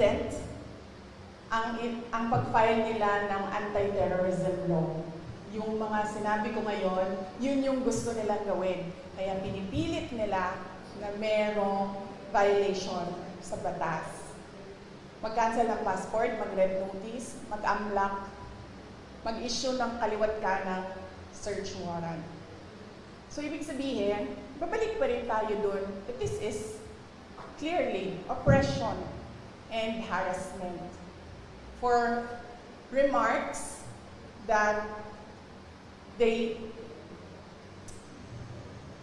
president, ang pag-file nila ng anti-terrorism law. Yung mga sinabi ko ngayon, yun yung gusto nilang gawin. Kaya pinipilit nila na merong violation sa batas. Mag-cancel ng passport, mag-red notice, mag-amlak, mag-issue ng kaliwat kanang search warrant. So, ibig sabihin, babalik pa rin tayo dun that this is clearly oppression and harassment for remarks that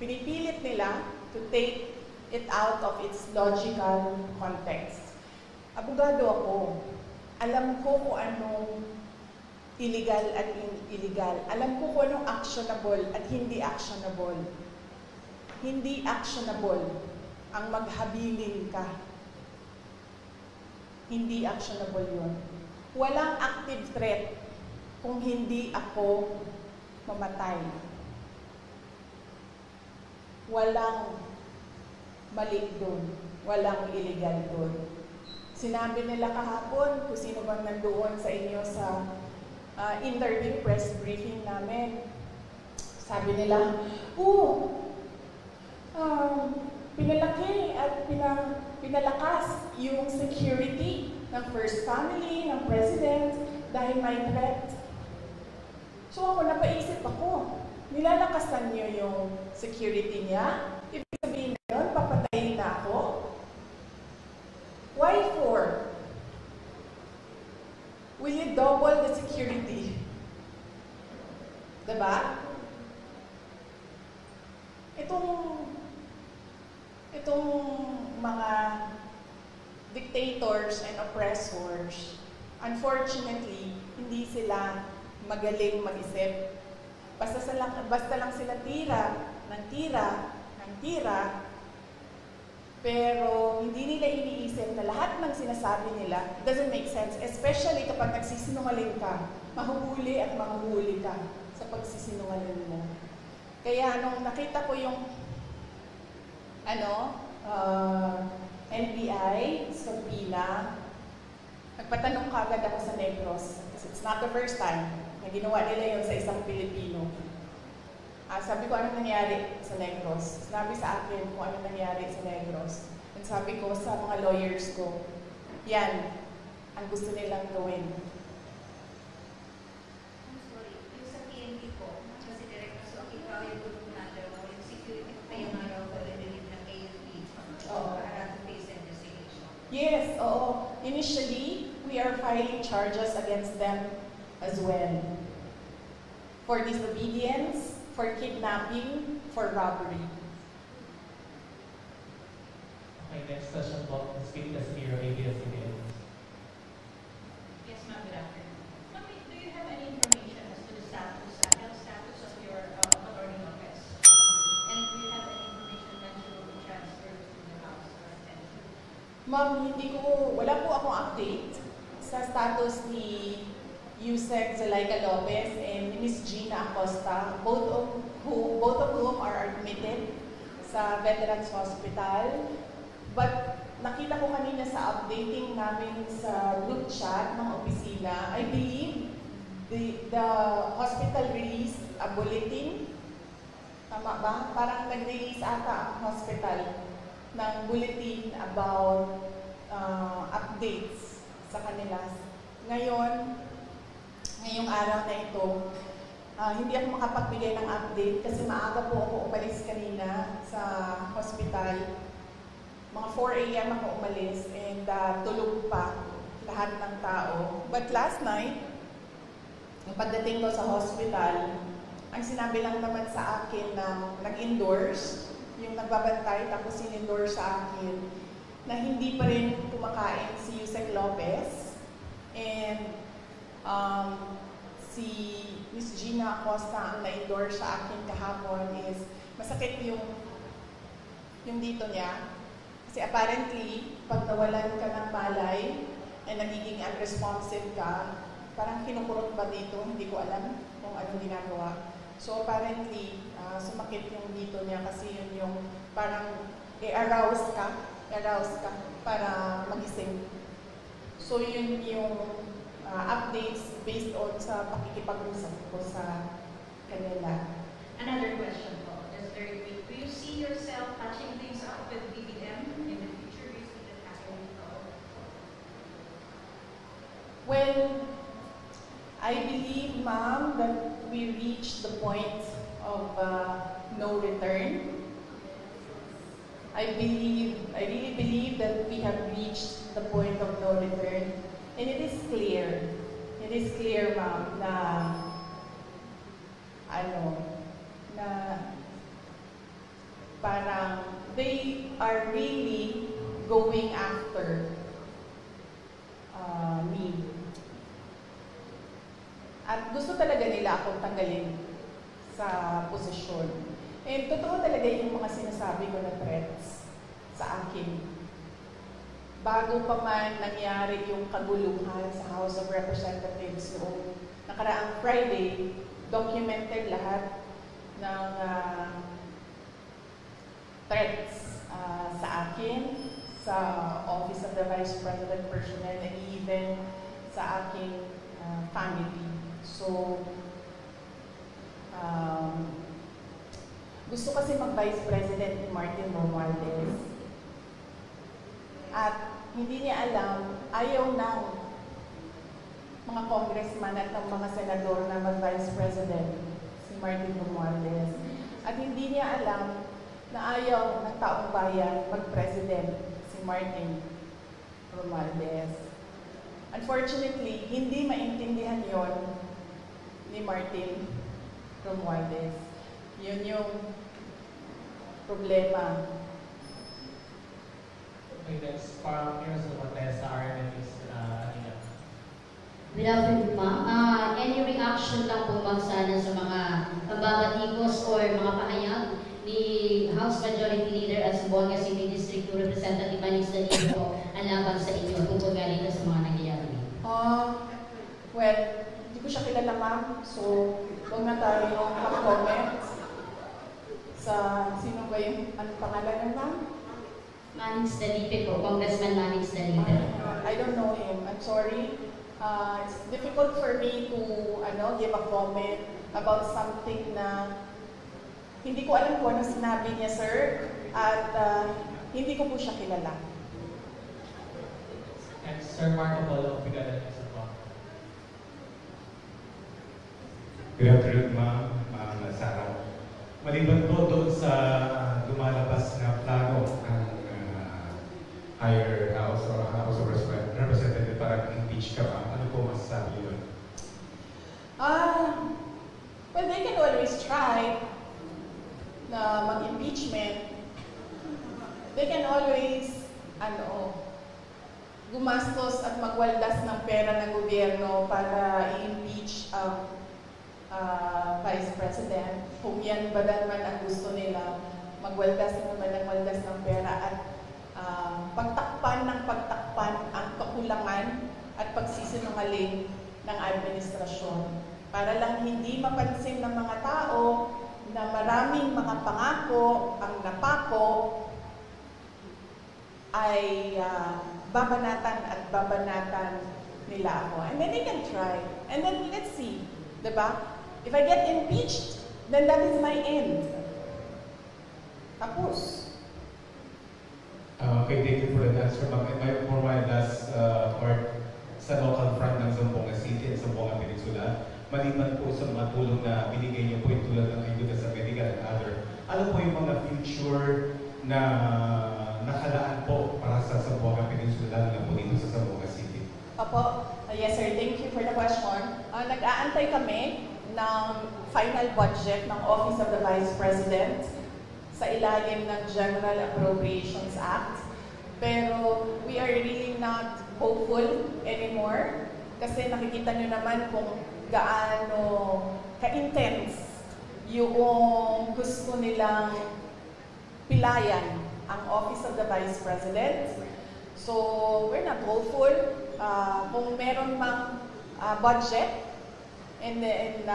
pinipilit nila to take it out of its logical context. Abogado ako. Alam ko kung anong illegal at illegal. Alam ko kung anong actionable at hindi actionable. Hindi actionable ang maghabilin ka. Hindi actionable yun. Walang active threat kung hindi ako mamatay. Walang mali doon. Walang illegal doon. Sinabi nila kahapon kung sino bang nandoon sa inyo sa interview, press briefing namin. Sabi nila, pinalaki at pinalakas yung security ng First Family, ng President, dahil may threat. So ako, napaisip ako, nilalakasan niyo yung security niya? Ibig sabihin na yun, papatayin na ako? Why for? Will you double the security? Diba? Itong mga dictators and oppressors, unfortunately, hindi sila magaling mag-isip. Basta lang sila tira, pero hindi nila iniisip na lahat ng sinasabi nila doesn't make sense, especially kapag nagsisinungaling ka, mahuhuli at mahuhuli ka sa pagsisinungaling mo. Kaya nung nakita ko yung NBI subpoena, nagpatanong kagad ako sa Negros. Kasi it's not the first time na ginawa nila yun sa isang Pilipino. Sabi ko, anong nangyari sa Negros? Sinabi sa akin kung anong nangyari sa Negros. And sabi ko sa mga lawyers ko, yan ang gusto nilang gawin. I'm sorry, yung sa PNP po, kasi direct na so, ikaw yung group natin, yung security pa yung araw ko na nilip ng AFP para to face investigation. Yes, oo. Initially, we are filing charges against them as well. For disobedience, for kidnapping, for robbery. Okay, next question po. Speak Casimiro, ABS-CBN. Yes, ma'am. Good afternoon. Ma'am, do you have any information as to the health status of your Attorney Lopez? And do you have any information that you will be transferred to the House or attention? Ma'am, wala po akong update sa status ni Yusek Zulaika Lopez and Ms. Gina Acosta, both of whom are admitted sa Veterans Hospital. But nakita ko kanina sa updating namin sa group chat ng opisina, I believe the hospital released a bulletin. Tama ba? Parang nag-release ata ang hospital ng bulletin about updates sa kanila. Ngayong araw na ito, hindi ako makapagbigay ng update kasi maaga po ako umalis kanina sa hospital. Mga 4 a.m. ako umalis and tulog pa lahat ng tao. But last night, nung pagdating ko sa hospital, ang sinabi lang naman sa akin na nag-endorse, yung nagbabantay tapos in-endorse sa akin, na hindi pa rin kumakain si Yusek Lopez and si Ms. Gina Acosta ang na-endorse sa akin kahapon is masakit yung dito niya. Kasi apparently, pag nawalan ka ng malay and nagiging unresponsive ka, parang kinukurot ba dito? Hindi ko alam kung anong ginagawa. So apparently, sumakit yung dito niya kasi yun yung parang i-arouse ka para magising. So yun yung updates based on sa pakikipag-usap ko sa kanila. Another question po, just very quick. Do you see yourself patching things up with BBM in the future? Do you see that happening? Well, I believe, ma'am, that we reached the point of no return. I really believe that we have reached the point of no return. And it is clear, ma'am, na parang they are really going after me. At gusto talaga nila akong tanggalin sa posisyon. And totoo talaga yung mga sinasabi ko na threats sa akin. Bago pa man nangyari yung kaguluhan sa House of Representatives noong nakaraang Friday, documented lahat ng threats sa akin, sa Office of the Vice President personnel, and even sa aking family. So, gusto kasi mag-Vice President ni Martin Romualdez. At hindi niya alam, ayaw ng mga congressman at ng mga senador na mag-Vice President si Martin Romualdez. At hindi niya alam na ayaw ng taong bayan mag-President si Martin Romualdez. Unfortunately, hindi maintindihan yon ni Martin Romualdez. Yun yung problema. Okay, next, parang here's the Montes, RMN is Anina. Good afternoon, ma'am. Any reaction lang po ma'am sana sa mga pambabatikos or mga pahayag ni House Majority Leader at Zamboanga City District 2 Representative Manix Danilo po ang laban sa inyo tungkol nga rito sa mga nangyayari? Well, hindi ko siya kilala, ma'am. So, huwag na tayo mag-comment sa sino ba yung anong pangalan ng ma'am? Manix Dalipe po, Congressman Manix Dalipe. I don't know him. I'm sorry. It's difficult for me to give a comment about something na hindi ko alam kung ano sinabi niya, sir. At hindi ko po siya kilala. And Sir Marco Polo, Brigada News po. Good afternoon, ma'am, Sarah. Maliban po doon sa lumalabas na plano ng higher house or House of Representative para impeach ka ba? Ano po masasabi yun? Well, they can always try na mag-impeachment. They can always, gumastos at magwaldas ng pera ng gobyerno para i-impeach ang Vice President. Kung yan ba naman ang gusto nila, magwaldas ng pera at pagtakpan ang kakulangan at pagsisinungaling ng administrasyon. Para lang hindi mapansin ng mga tao na maraming mga pangako ang napako ay babanatan nila ako. And then they can try. And then let's see. Diba? If I get impeached, then that is my end. Tapos. Okay, thank you for the answer, ma'am. And for my last part, sa local front ng Zamboanga City at Zamboanga Peninsula, maliban po sa mga tulong na binigay niyo po yung tulad ng ayuda sa medical and other, ano po yung mga future na nakalaan po para sa Zamboanga Peninsula, lalo na po dito sa Zamboanga City? Opo. Yes, sir. Thank you for the question. Nag-aantay kami ng final budget ng Office of the Vice President sa ilalim ng General Appropriations Act. Pero we are really not hopeful anymore kasi nakikita nyo naman kung gaano ka-intense yung gusto nilang pilayan ang Office of the Vice President. So, we're not hopeful. Kung meron mang budget, and then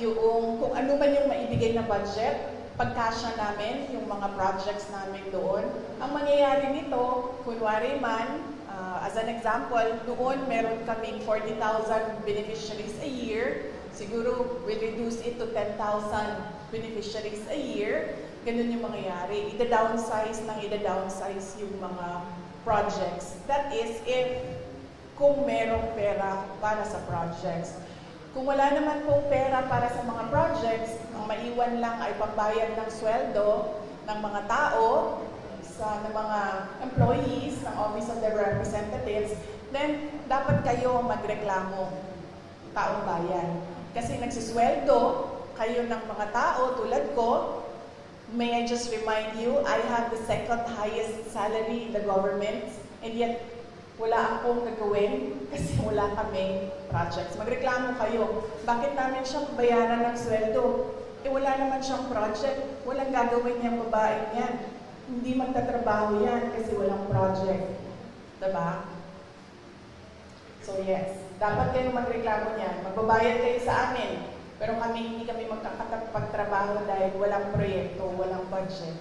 yung kung ano man yung maibigay na budget, pagkasya namin yung mga projects namin doon. Ang mangyayari nito, kunwari man, as As an example, noon meron kaming 40,000 beneficiaries a year. Siguro we'll reduce it to 10,000 beneficiaries a year. Ganun yung mangyayari. Ida-downsize yung mga projects. That is if kung merong pera para sa projects. Kung wala naman pong pera para sa mga projects, ang maiwan lang ay pambayad ng sweldo ng mga tao, ng mga employees ng Office of the Representatives, then dapat kayo magreklamo, taong bayan. Kasi nagsusweldo kayo ng mga tao tulad ko. May I just remind you, I have the second highest salary in the government, and yet wala akong gagawin kasi wala kaming projects. Magreklamo kayo. Bakit namin siyang bayaran ng sweldo? Wala naman siyang project. Walang gagawin niyang babaeng yan. Hindi magtatrabaho yan kasi walang project. Diba? So yes, dapat kayo magreklamo niyan. Magbabayad kayo sa amin. Pero hindi kami magkakapagtrabaho dahil walang proyekto, walang budget.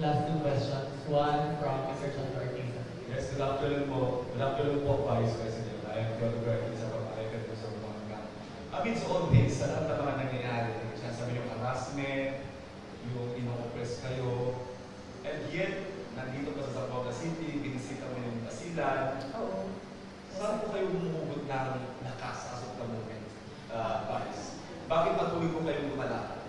Last two questions. One from Mr. John Ortiz. Yes, good afternoon po. Good afternoon po, Vice President. I am Theodore Ortiz, sa pag-alipin po sa mga amidst all this, sa lahat ng mga nangyayari, sabi yung harassment, yung ino-oppress kayo, and yet, nandito pa sa Zamboanga City, binisita mo yung Basilan. Oo. Saan po kayo humuhugot ng lakas as of the moment, Vice? Bakit patuloy po kayong lumalakad?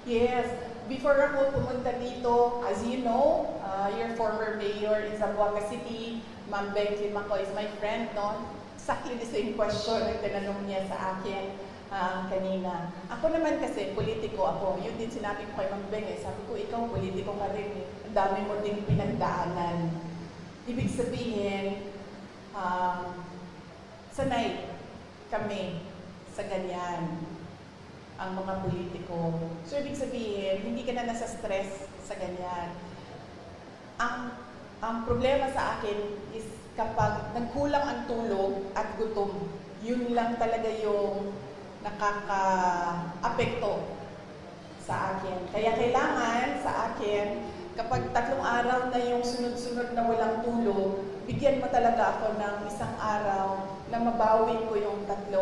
Yes. Before ako pumunta dito, as you know, your former mayor in Zamboanga City, Ma'am Beng Climaco is my friend, no? Exactly the same question ang tinanong niya sa akin kanina. Ako naman kasi, politiko ako. Yun din sinabi ko kay Ma'am Beng eh. Sabi ko, ikaw politiko ka rin eh. Ang dami mo ding pinagdaanan. Ibig sabihin, sanay kami sa ganyan ang mga politiko. So, ibig sabihin, hindi ka na nasa stress sa ganyan. Ang problema sa akin is kapag nagkulang ang tulog at gutom, yun lang talaga yung nakaka-apekto sa akin. Kaya kailangan sa akin, kapag 3 araw na yung sunod-sunod na walang tulog, bigyan mo talaga ako ng 1 araw na mabawi ko yung 3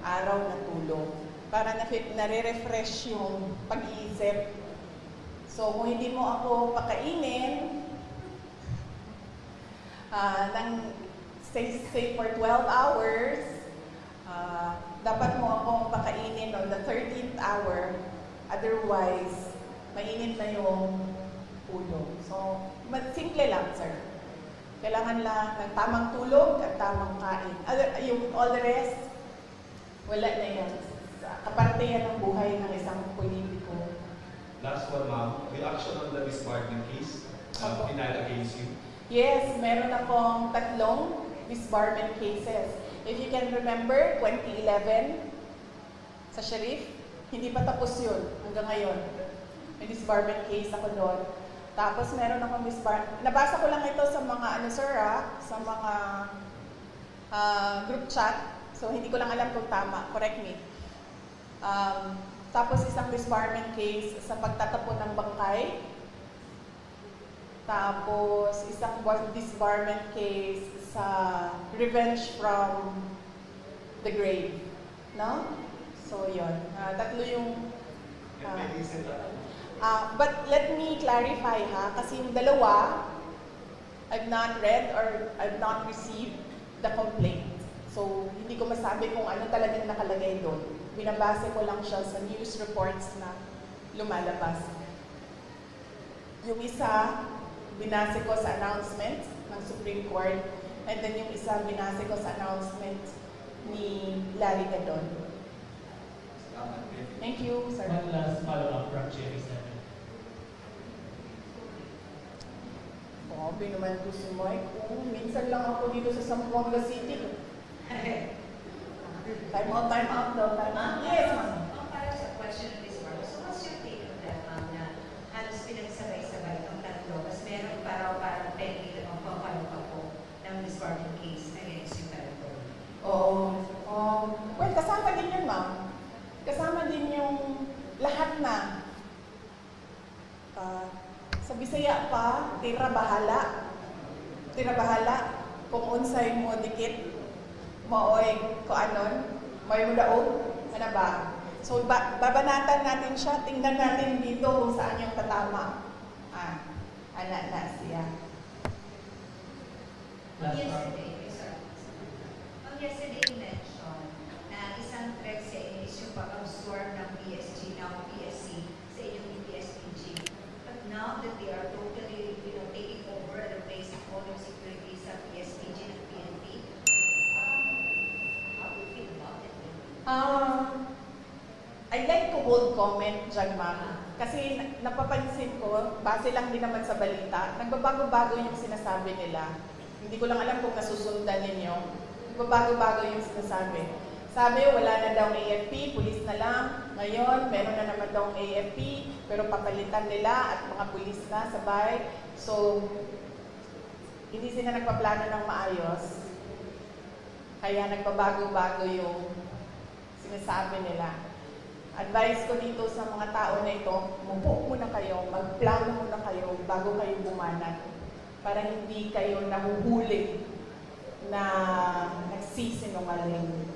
araw na tulog. Para nare-refresh yung pag-iisip. So, kung hindi mo ako pakainin, say for 12 hours, dapat mo akong pakainin on the 13th hour, otherwise, mainit na yung ulo. So, simple lang, sir. Kailangan lang ng tamang tulog at tamang kain. Yung all the rest, wala na yan. Kaparte yan ng buhay ng isang politiko. Last one, ma'am. Reaction on the disbarment case filed against you? Yes, meron akong 3 disbarment cases. If you can remember, 2011, sa Sheriff, hindi pa tapos yun hanggang ngayon. May disbarment case ako doon. Tapos meron akong disbarment. Nabasa ko lang ito sa mga, sa mga group chat. So, hindi ko lang alam kung tama. Correct me. Tapos isang disbarment case sa pagtatapon ng bangkay. Tapos isang disbarment case sa revenge from the grave. No? So, yun. 3 yung... but let me clarify kasi yung 2, I've not read or I've not received the complaint. So, hindi ko masabi kung ano talagang nakalagay doon. Binabase ko lang siya sa news reports na lumalabas. Yung isa, binase ko sa announcement ng Supreme Court, and then yung isa, binase ko sa announcement ni Larry Gadon. Thank you, sir. One last follow-up from Jerry Seven. Grabe naman ito si Mike. Minsan lang ako dito sa Zamboanga City. Time out daw. Time out. Yes, ma'am. Para sa question of this one, so what's your take on that, ma'am, na halos pinagsabay-sabay ang 3, mas meron parang pending ang papalo pa po ng disbarment case against yung territory? Oo. Well, kasama din yun, ma'am. Kasama din yung lahat na. Sa Bisaya pa, tira bahala. kung unsay mo dikit, mooy ko anon, may mo daog, ano ba? So, babanatan natin siya, tingnan natin dito kung saan yung tatama. Ana na siya. Yesterday, you mentioned na isang threat sa inyo is yung pag-absorb ng PSG, ng PSC sa inyong PSPG. But now that they are totally, taking over and replacing all yung security sa PSPG ng PNP, how do you feel about it? I'd like to hold comment dyan, ma'am. Kasi napapansin ko, base lang din naman sa balita, nagbabago-bago yung sinasabi nila. Hindi ko lang alam kung nasusundan ninyo. Nagbabago-bago yung sinasabi. Sabi, wala na daw AFP, pulis na lang. Ngayon, meron na naman daw AFP, pero papalitan nila at mga pulis na sabay. So, hindi sila nagpaplano ng maayos. Kaya nagbabago-bago yung sinasabi nila. Advice ko dito sa mga tao na ito, mupo muna kayo, magplano muna kayo bago kayo bumanat para hindi kayo nahuhuli na nagsisinungaling.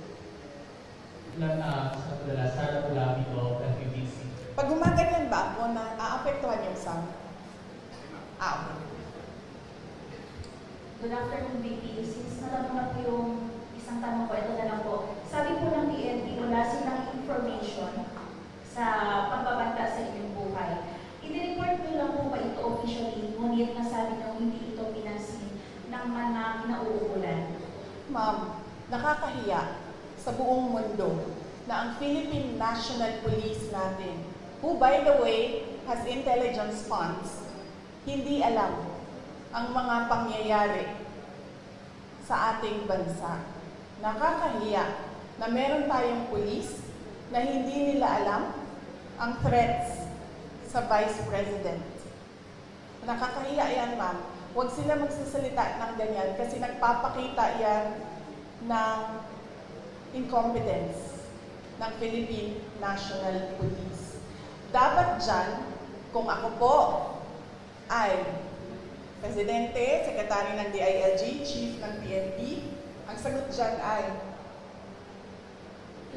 Sana po labi ko, FUBC. Pag gumaganyan ba ako, aapektuhan yung sound? Okay. Good afternoon, VP. Since natanong na po yung isang tanong ko, ito na lang po. Sabi po ng PNP, wala silang information sa pagbabanta sa inyong buhay. I-report nyo lang po ba ito officially, ngunit nasabi nyo hindi ito pinansin ng mga kinauukulan? Ma'am, nakakahiya sa buong mundo na ang Philippine National Police natin, who by the way has intelligence funds, hindi alam ang mga pangyayari sa ating bansa. Nakakahiya na meron tayong police na hindi nila alam ang threats sa Vice President. Nakakahiya yan, ma'am. Huwag sila magsasalita ng ganyan kasi nagpapakita yan ng incompetence ng Philippine National Police. Dapat dyan, kung ako po ay Presidente, Sekretary ng DILG, Chief ng PNP, ang sagot dyan ay,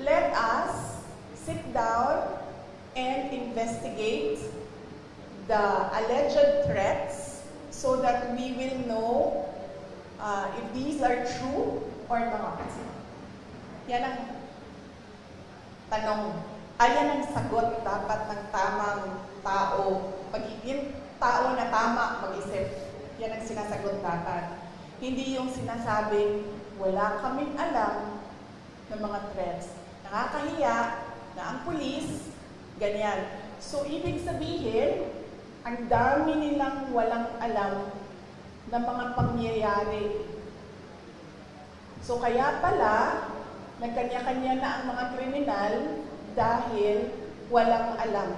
let us sit down and investigate the alleged threats so that we will know if these are true or not. Yan ang tanong. Yan ang sagot dapat ng tamang tao. Pag yung tao na tama mag-isip, yan ang sinasagot dapat. Hindi yung sinasabing wala kaming alam ng mga threats. Nakakahiya na ang pulis, ganyan. So, ibig sabihin, ang dami nilang walang alam ng mga pangyayari. So, kaya pala, nagkanya-kanya na ang mga kriminal dahil walang alam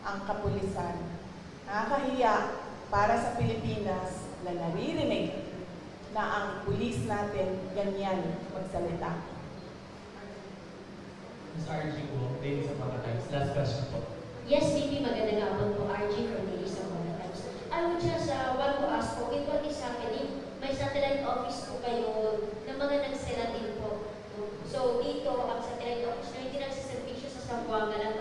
ang kapulisan. Nakakahiya para sa Pilipinas na naririnig na ang pulis natin ganyan magsalita. Ms. RG po, Daily sa mga times. Last question po. Yes, VP, magandang hapon po. RG from Daily sa mga times. I would just want to ask po, with what is happening, may satellite office po kayo ng mga nagsela din po. So, dito, ang satellite office na hindi nagsiservisyo sa Zamboanga lang,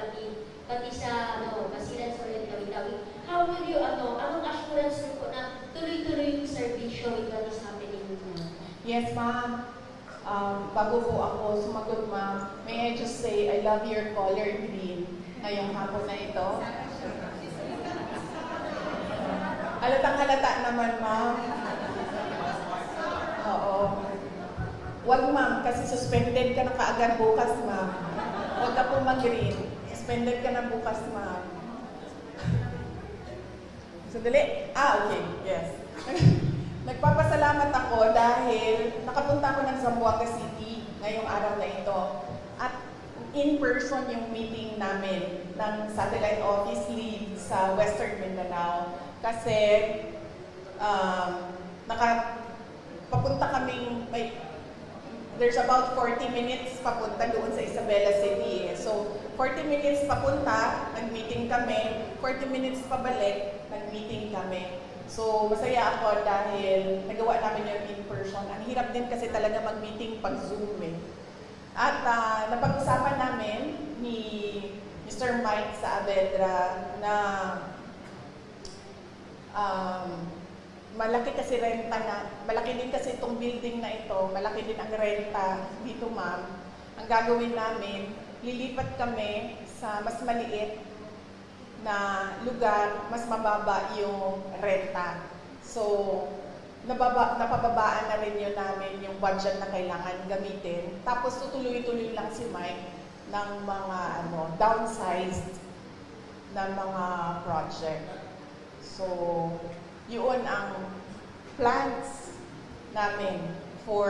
pati sa, Basilan, Sorel, Tawi-Tawi. How will you, anong assurance po na tuloy-tuloy yung servisyo with what is happening now? Yes, ma'am. Bago po ako sumagot, ma'am, may I just say, I love your color green ngayong hapon na ito. Halatang-halata naman, ma'am. Oo. Wag, ma'am, kasi suspended ka na kaagad bukas, ma'am. Huwag ka po mag-green. Suspended ka na bukas, ma'am. Sandali. Okay. Yes. Nagpapasalamat ako dahil nakapunta ako ng Zamboanga City ngayong araw na ito. At in-person yung meeting namin ng satellite office lead sa Western Mindanao. Kasi papunta kaming, there's about 40 minutes papunta doon sa Isabela City. So, 40 minutes papunta, nag-meeting kami. 40 minutes pabalik, nag-meeting kami. So, masaya ako dahil nagawa namin yung in person. Ang hirap din kasi talaga mag-meeting pag Zoom eh. At napag-usapan namin ni Mr. Mike Saavedra na malaki kasi renta na, malaki din kasi itong building na ito, malaki din ang renta dito ma'am. Ang gagawin namin, lilipat kami sa mas maliit na lugar, mas mababa yung renta. So, napababaan na rin yun namin yung budget na kailangan gamitin. Tapos tutuloy-tuloy lang si Mike ng mga downsized na mga project. So, yun ang plans namin for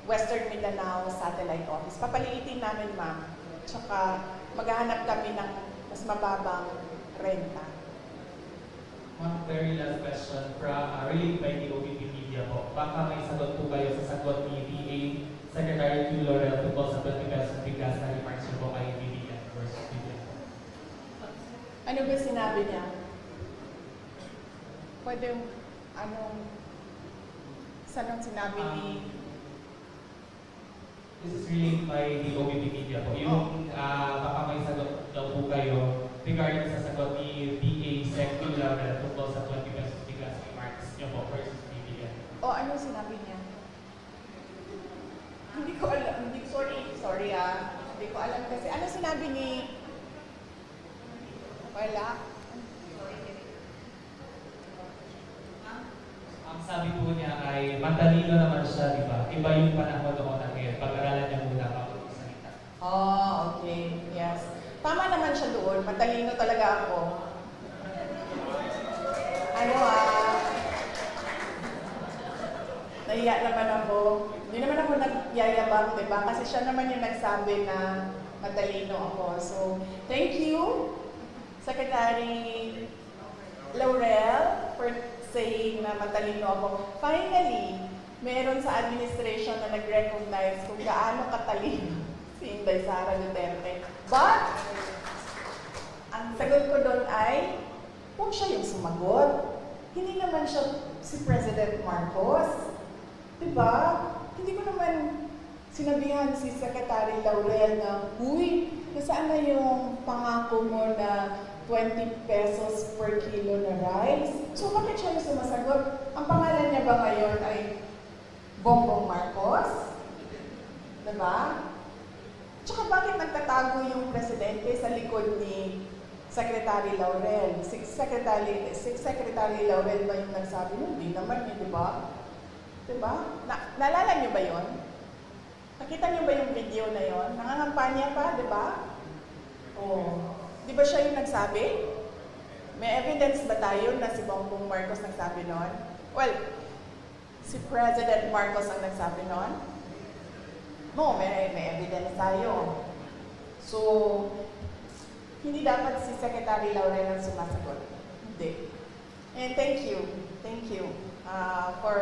Western Mindanao Satellite Office. Papaliitin namin, ma'am. Tsaka maghahanap kami ng mas mababang renta. One very last question related by the OBP Media po. Baka may sagot po kayo sa sagot ni DA Secretary Q. Laurel tungkol sa 20 pesos bigas na remarks niyo po kay BBM versus BBM. Ano ba sinabi niya? Pwede, saan ang sinabi ni... This is related by the OBP Media po. Yung baka may sagot daw po kayo regarding sa sagot ni DA Sec Q. Laurel tungkol sa 20 pesos bigas remarks niyo po versus BBM. Ano sinabi niya? Hindi ko alam. Sorry Hindi ko alam kasi. Ano sinabi ni... Wala. Ang sabi po niya ay matalino naman siya, di ba? Iba yung panahon noon na ngayon. Pag-aralan niya muna bago magsalita. Okay. Yes. Tama naman siya doon. Matalino talaga ako. Nahiya naman ako. Hindi naman ako nagyayabang, di ba? Kasi siya naman yung nagsabi na matalino ako. So, thank you, Secretary Laurel, for saying na matalino ako. Finally, meron sa administration na nag-recognize kung gaano katalino si Inday Sara Duterte. But, ang sagot ko doon ay, kung siya yung sumagot, hindi naman siya si President Marcos. Diba? Hindi ko naman sinabihan si Secretary Laurel na, uy, nasaan na yung pangako mo na 20 pesos per kilo na rice? So, bakit siya yung sumasagot? Ang pangalan niya ba ngayon ay Bongbong Marcos? Diba? Tsaka bakit nagtatago yung presidente sa likod ni Secretary Laurel? Si Secretary Laurel ba yung nagsabi? Hindi naman yun, di ba? Diba? Naalala niyo ba yun? Nakita niyo ba yung video na yun? Nangangampanya pa, di ba? Di ba siya yung nagsabi? May evidence ba tayo na si Bongbong Marcos nagsabi nun? Well, si President Marcos ang nagsabi nun? No, may evidence tayo. So, hindi dapat si Secretary Laurel ang sumasagot. Hindi. And thank you for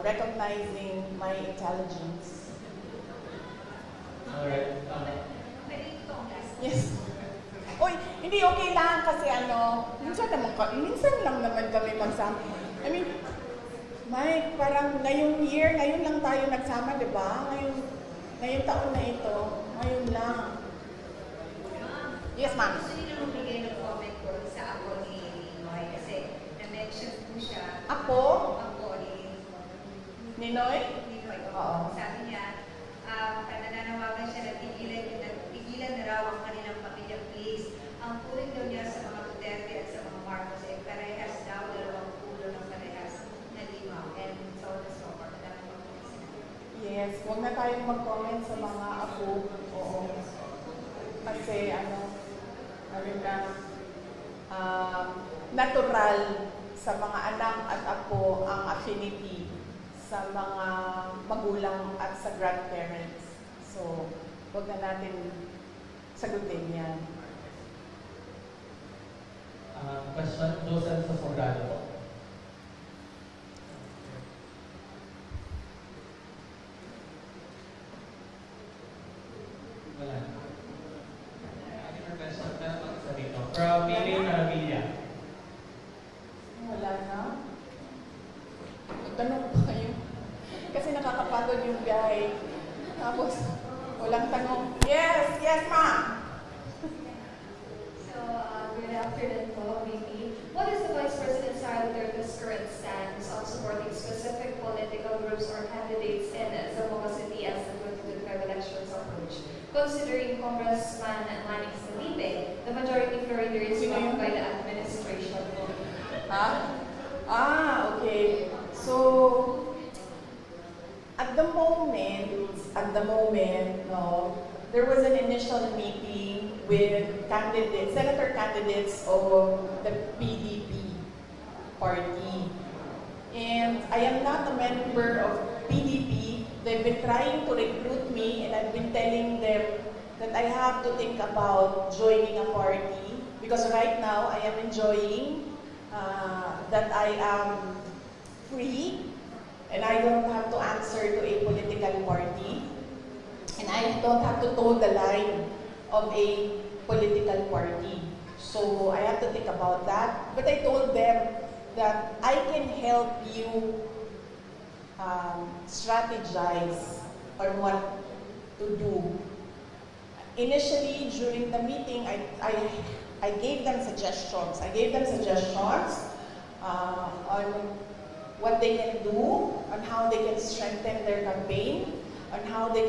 recognizing my intelligence. Alright. Yes. Oy, hindi okay lang kasi minsan lang naman kami magsama. I mean, Mike, parang ngayon lang tayo nagsama, di ba? Ngayong taon na ito, ngayon lang. Yes, ma'am. Gusto niyo naman bigay ng comment ko sa ako ni Noy kasi na-mention po siya. Ako? Ako ni Ninoy? Noy. Oo. Sabi niya, nananawagan siya na tigilan na raw ang kanilang pamilya, please. Ang puling daw niya sa mga Duterte at sa mga Marcos ay parehas daw, dalawang pulo ng parehas na limaw. And so on and so forth. Yes, huwag na tayong mag-comment sa mga apo. Oo. Kasi natural sa mga anak at apo ang affinity sa mga magulang at sa grandparents. So, huwag na natin sagutin yan. Question, Joseph sa Sobrado po. Wala. Question na sa dito. From Mili Maravilla. nakakapagod yung biyahe. Tapos, walang tanong. Yes, yes, ma'am. So, good afternoon po, VP. What is the Vice President Sara Duterte's current stance on supporting specific political groups or candidates in Zamboanga City as the 2025 elections approach? Considering Congressman Manny Felipe, the majority floor leader is blocked by the administration. Okay. So, at the moment, no, there was an initial meeting with senator candidates of the PDP party. And I am not a member of PDP. They've been trying to recruit me, and I've been telling them that I have to think about joining a party because right now I am enjoying that I am free and I don't have to answer to a political party and I don't have to toe the line of a political party. So I have to think about that. But I told them that I can help you strategize on what to do. Initially, during the meeting, I gave them suggestions. I gave them suggestions on what they can do, on how they can strengthen their campaign, on how they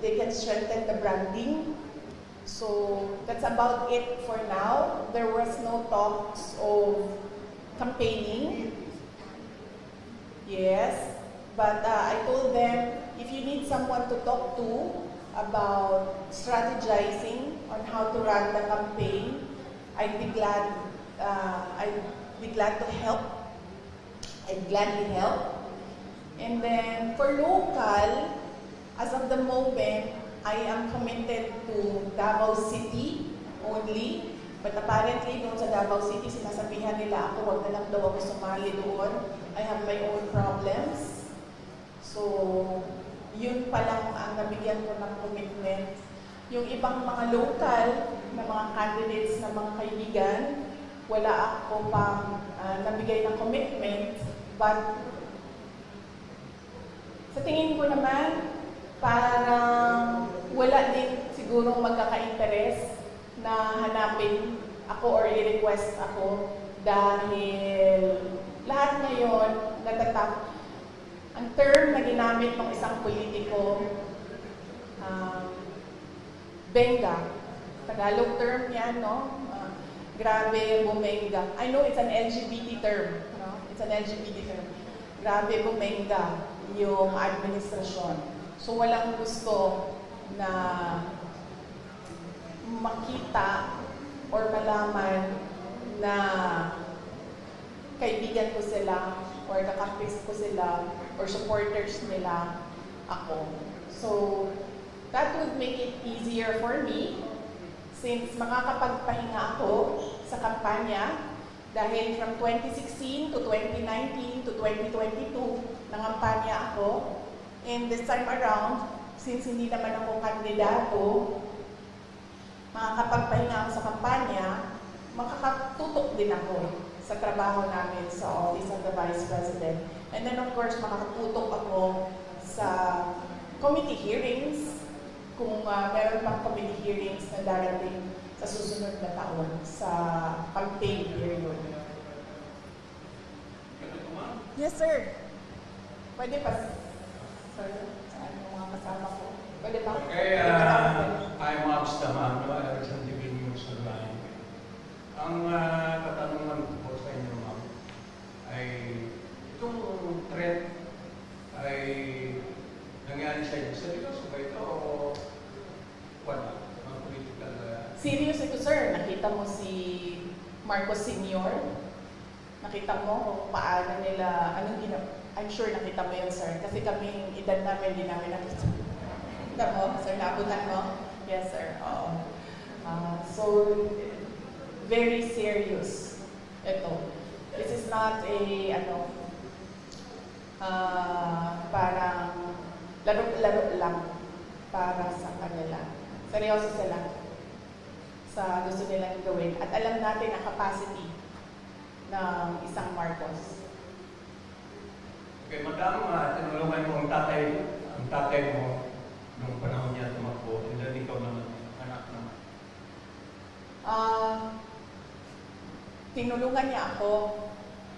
can strengthen the branding. So that's about it for now. There was no talks of campaigning. Yes, but I told them if you need someone to talk to about strategizing on how to run the campaign, I'd be glad to help. I'd gladly help. And then for local, as of the moment, I am committed to Davao City only. But apparently, doon sa Davao City, sinasabihan nila ako, wag na lang daw ako sumali doon. I have my own problems. So, yun pa lang ang nabigyan ko ng commitment. Yung ibang mga local na mga candidates na mga kaibigan, wala ako pang nabigay ng commitment. But, sa tingin ko naman, parang wala din sigurong magkaka-interest na hanapin ako or i-request ako dahil lahat ngayon natatap. Ang term na ginamit ng isang politiko, benga. Tagalog term yan, no? Grabe, bumenga. I know it's an LGBT term. No? It's an LGBT term. Grabe, bumenga yung administrasyon. So, walang gusto na makita or malaman na kaibigan ko sila or kakampis ko sila or supporters nila ako. So, that would make it easier for me since makakapagpahinga ako sa kampanya dahil from 2016 to 2019 to 2022 nangampanya ako. And this time around, since hindi naman ako kandidato, makakapagpahinga ako sa kampanya, makakatutok din ako sa trabaho namin sa Office of the Vice President. And then of course, makakatutok ako sa committee hearings, kung meron pang committee hearings na darating sa susunod na taon sa campaign period. Yes, sir. Pwede pa. Sir, saan yung mga kasama ko? Pwede ba? Okay, I'm Abstaman, Alexander TV News Online. Ang katanungan ko po sa inyo, ma'am, ay itong threat ay nangyari sa inyo. Seryoso ba ito o wala? Ang political... Serious ito, sir. Nakita mo si Marcos Sr. Nakita mo kung paano nila, anong ginawa. I'm sure nakita mo yun, sir. Kasi kaming edad namin, hindi namin nakita. Nakita mo, sir, naabutan mo? Yes, sir. Oo. So, very serious ito. This is not a, parang laro-laro lang para sa kanila. Seryoso sila sa gusto nilang gawin. At alam natin ang capacity ng isang Marcos. Okay, madam, tinulungan mo ang tatay tatay mo nung panahon niya tumakbo, and then ikaw naman, anak naman. Tinulungan niya ako.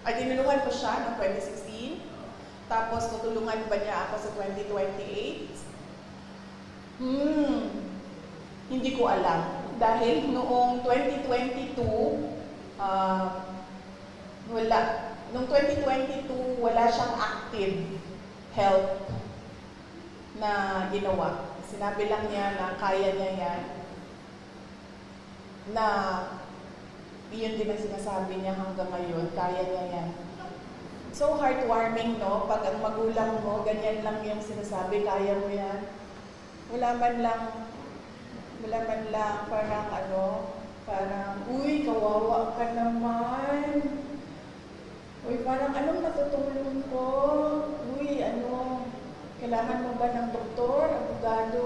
Tinulungan ko siya noong 2016. Tapos tutulungan ba niya ako sa 2028? Hindi ko alam. Dahil noong 2022, wala. Noong 2022, wala siyang active help na ginawa. Sinabi lang niya na kaya niya yan. Na yun din ang sinasabi niya hanggang ngayon, kaya niya yan. So heartwarming, no? Pag ang magulang mo, ganyan lang yung sinasabi, kaya mo yan. Wala man lang, parang, uy, kawawa ka naman. Uy, parang, anong natutulong ko? Uy, kailangan mo ba ng doktor, abogado?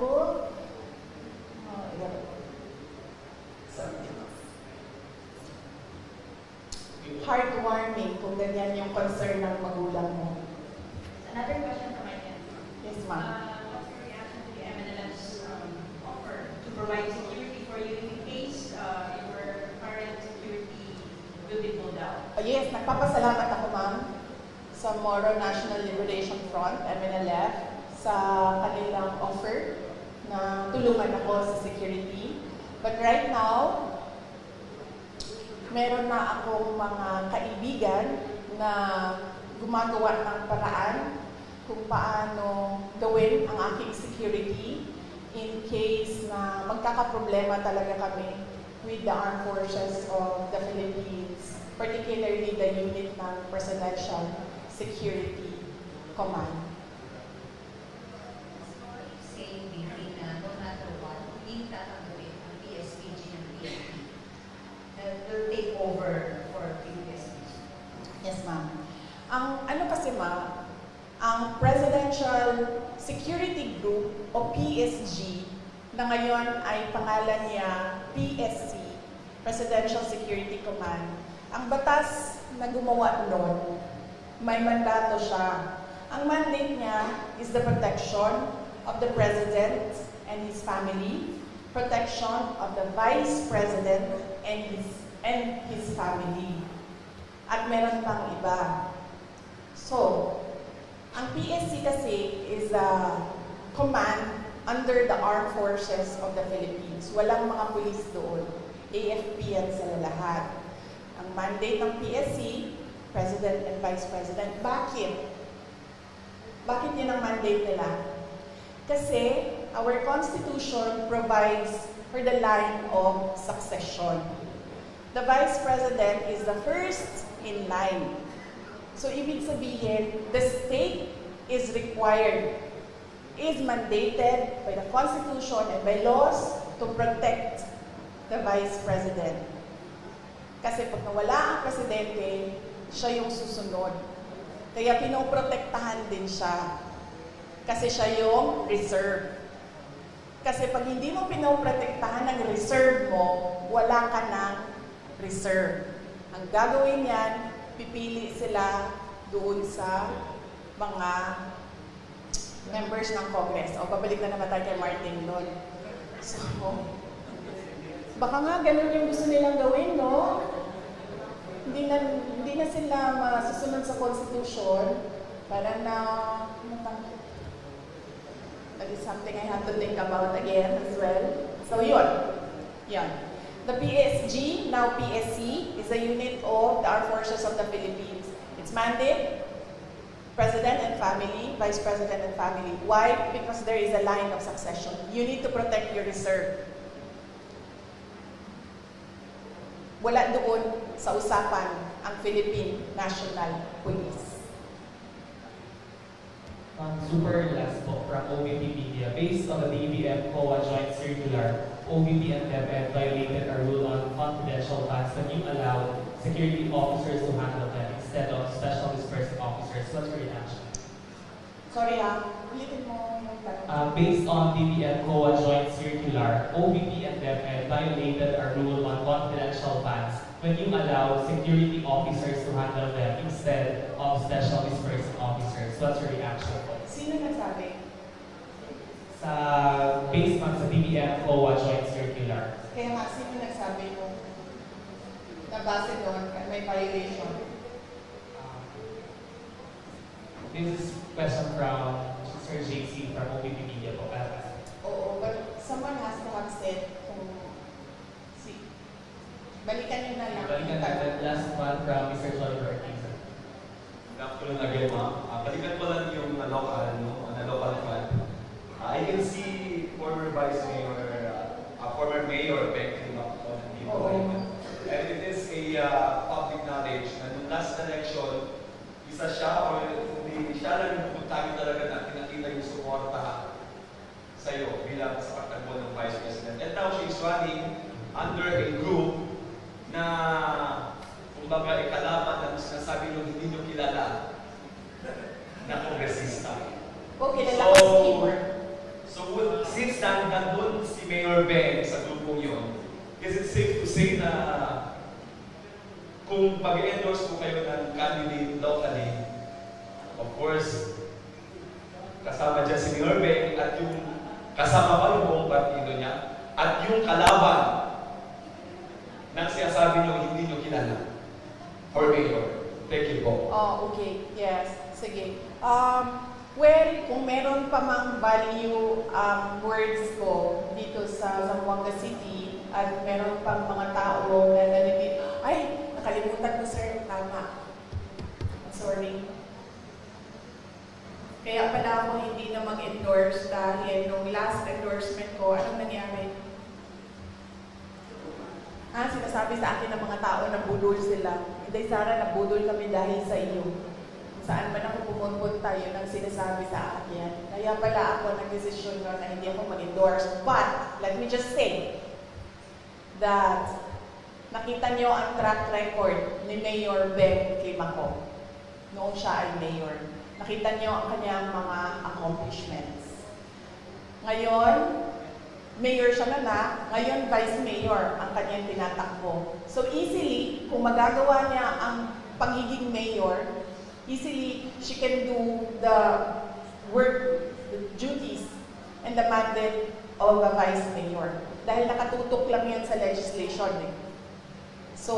Heartwarming kung ganyan yung concern ng magulang mo. Another question from my end. Yes, ma'am. What's your reaction to the MNLF's offer to provide security for you in case your current security will be pulled out? Yes, nagpapasalamat ako, ma'am, sa Moro National Liberation Front, MNLF, sa kanilang offer na tulungan ako sa security. But right now, meron na akong mga kaibigan na gumagawa ng paraan kung paano gawin ang aking security in case na magkakaproblema talaga kami with the armed forces of the Philippines, particularly the unit ng Presidential Security Command. Saying BP na no matter what, hindi tatanggapin ang PSPG ng PNP. That will take over for PSPG. Yes, ma'am. Kasi, ma'am, ang Presidential Security Group o PSG na ngayon ay pangalan niya PSC, Presidential Security Command. Ang batas na gumawa noon, may mandato siya. Ang mandate niya is the protection of the President and his family, protection of the Vice President and his family. At meron pang iba. So, ang PSC kasi is a command under the Armed Forces of the Philippines. Walang mga pulis doon. AFP yan sila lahat. Ang mandate ng PSC, President and Vice President. Bakit? Bakit yun ang mandate nila? Kasi our Constitution provides for the line of succession. The Vice President is the first in line. So, ibig sabihin, the state is required, is mandated by the Constitution and by laws to protect the Vice President. Kasi pag nawala ang presidente, siya yung susunod. Kaya pinoprotektahan din siya. Kasi siya yung reserve. Kasi pag hindi mo pinoprotektahan ng reserve mo, wala ka ng reserve. Ang gagawin yan, pipili sila doon sa mga members ng Congress. O, babalik na naman tayo kay Martin doon. So, baka nga ganun yung gusto nilang gawin, no? Hindi na sila masusunod sa Constitution. Para na, that is something I have to think about again as well. So, yun. Yan. The PSG, now PSC, is a unit of the Armed Forces of the Philippines. Its mandate, President and family, Vice President and family. Why? Because there is a line of succession. You need to protect your reserve. Wala doon sa usapan ang Philippine National Police. Super last po from OVP Media. Based on the DBM COA Joint Circular, OVP and DepEd violated a rule on confidential funds when you allowed security officers to handle them instead of special dispersing officers. What's your reaction? Sorry ulitin mo yung tanong. Based on DBM COA Joint Circular, OVP and DepEd violated a rule on confidential funds when you allowed security officers to handle them instead of special dispersing officers. What's your reaction? Sino nagsabi? sa based on sa BBM COA joint circular. Kaya nga, sino nagsabi mo na base doon may violation? This is question from Sir JC from OPP Media po. Oo, but someone has to have said kung balikan nyo na lang. Balikan natin last one from Mr. Johnny Ortiz. Good afternoon again, ma'am. Balikan ko lang yung local fund. I can see former Vice Mayor, former Mayor Beck dito. And it is a public knowledge na nung last election, isa siya or hindi siya lang yung pupuntahin talaga na pinakita yung suporta sa'yo bilang sa pagtakbo ng Vice President. And now she's running under a group na kumbaga ikalaban ng sinasabi nyo hindi nyo kilala na kongresista. Kilala ko si Keyword. So since nandun si Mayor Ben sa grupong yun, is it safe to say na kung pag-endorse po kayo ng candidate locally, of course, kasama dyan si Mayor Ben at yung kasama pa yung buong partido niya at yung kalaban nang sinasabi niyo hindi niyo kilala for Mayor. Thank you po. Okay. Yes. Sige. Well, kung meron pa mang value words ko dito sa Zamboanga City at meron pang mga tao na nalilito, ay, nakalimutan ko sir, tama. I'm sorry. Kaya pala ako hindi na mag-endorse dahil nung last endorsement ko, anong nangyari? Sinasabi sa akin ng mga tao na budol sila. Hindi, Sarah, nabudol kami dahil sa iyo. Saan man ako pumunta, yun ang sinasabi sa akin. Kaya pala ako nag-desisyon na hindi ako mag-endorse. But, let me just say that nakita niyo ang track record ni Mayor Ben Climaco noong siya ay mayor. Nakita niyo ang kanyang mga accomplishments. Ngayon, mayor siya na, ngayon vice mayor ang kanyang tinatakbo. So easily, kung magagawa niya ang pagiging mayor, easily she can do the work, the duties, and the mandate of a vice mayor. Dahil nakatutok lang yan sa legislation. So,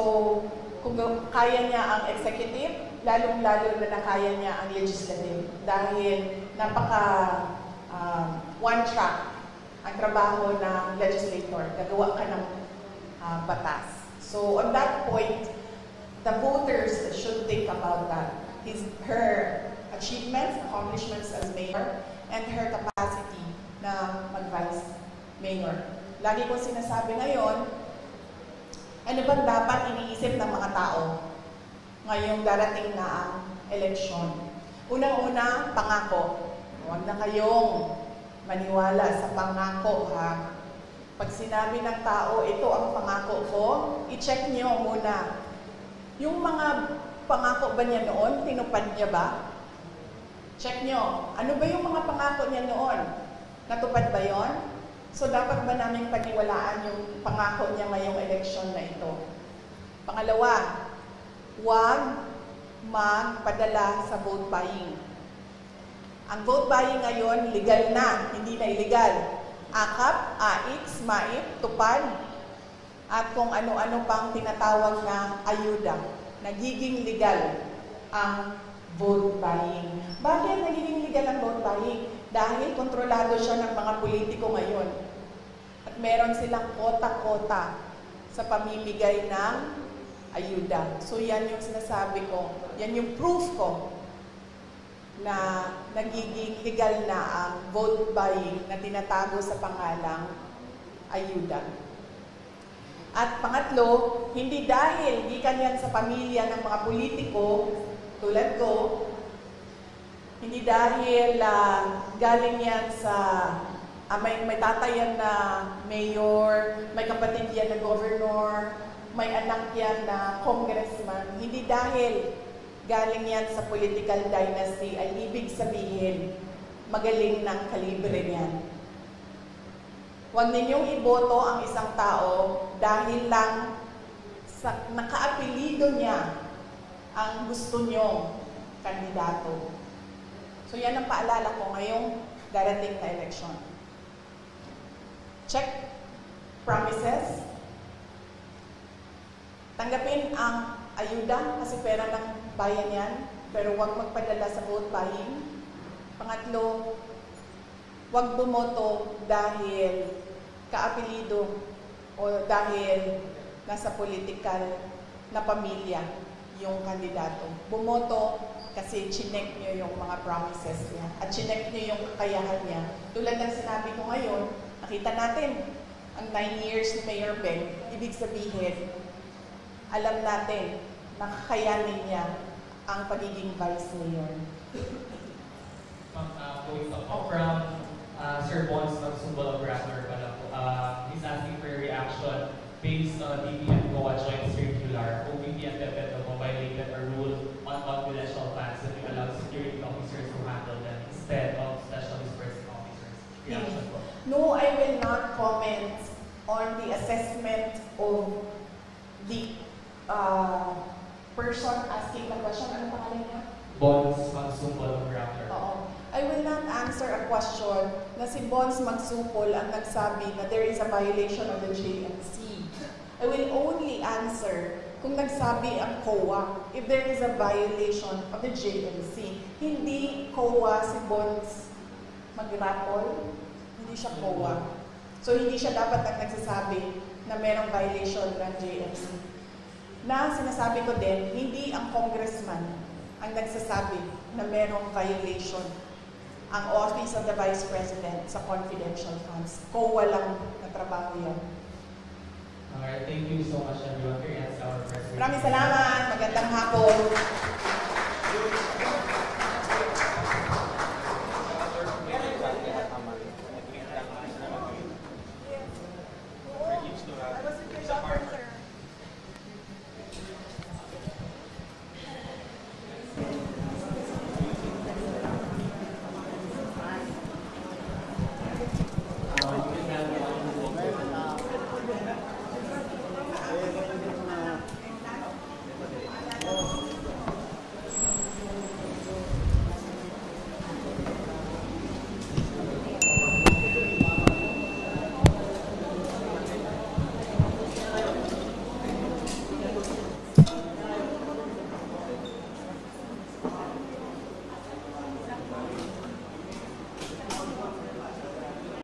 kung kaya niya ang executive, lalong-lalo na nakaya niya ang legislative. Dahil napaka one track ang trabaho ng legislator, gagawa ka ng batas. So on that point, the voters should think about that. Her achievements, accomplishments as mayor, and her capacity na mag-vice mayor. Lagi kong sinasabi ngayon, ano bang dapat iniisip ng mga tao ngayong darating na ang eleksyon? Unang-una, pangako. Huwag na kayong maniwala sa pangako, ha? Pag sinabi ng tao, ito ang pangako ko, i-check nyo muna. Yung mga pangako ba niya noon, tinupad niya ba? Check nyo. Ano ba yung mga pangako niya noon? Natupad ba yon? So, dapat ba namin paniwalaan yung pangako niya ngayong eleksyon na ito? Pangalawa, huwag magpadala sa vote buying. Ang vote buying ngayon, legal na, hindi na illegal. Akap, AIX, MAIP, tupad, at kung ano-ano pang tinatawag na ayuda. Nagiging legal ang vote buying. Bakit nagiging legal ang vote buying? Dahil kontrolado siya ng mga politiko ngayon. At meron silang kota-kota sa pamimigay ng ayuda. So yan yung sinasabi ko, yan yung proof ko na nagiging legal na ang vote buying na tinatago sa pangalang ayuda. At pangatlo, hindi dahil gikan yan sa pamilya ng mga politiko tulad ko, hindi dahil galing yan sa may tatay yan na mayor, may kapatid yan na governor, may anak yan na congressman, hindi dahil galing yan sa political dynasty ay ibig sabihin magaling ng kalibre niyan. Huwag ninyong iboto ang isang tao dahil lang sa nakaapelido niya ang gusto nyong kandidato. So yan ang paalala ko ngayong darating na eleksyon. check promises, tanggapin ang ayuda kasi pera ng bayan yan, pero huwag magpadala sa vote buying. Pangatlo, huwag bumoto dahil kaapelido o dahil nasa political na pamilya yung kandidato. Bumoto kasi chinek nyo yung mga promises niya at chinek nyo yung kakayahan niya. Tulad ng sinabi ko ngayon, nakita natin ang 9 years ni Mayor Ben, ibig sabihin, alam natin na kakayanin niya ang pagiging vice mayor. Going up from Sir Bons Magsumbol of Grassler pala po. He's asking for your reaction based on DBM COA joint circular. OVP and DepEd violated a rule on confidential funds that will allow security officers to handle them instead of special dispersing officers. Reaction po. No, I will not comment on the assessment of the person asking the question. Ano pangalan niya? Bons Magsumbol of Grassler. Oo. I will not answer a question na si Bons Magsupol ang nagsabi na there is a violation of the JMC. I will only answer kung nagsabi ang COA if there is a violation of the JMC. Hindi COA si Bons Magrapol, hindi siya COA. So hindi siya dapat ang nagsasabi na merong violation ng JMC. Na sinasabi ko din, hindi ang congressman ang nagsasabi na merong violation ang Office of the Vice President sa confidential funds. COA lang na trabaho yan. Alright, thank you so much everyone for your answer our first. Maraming salamat. Magandang hapon.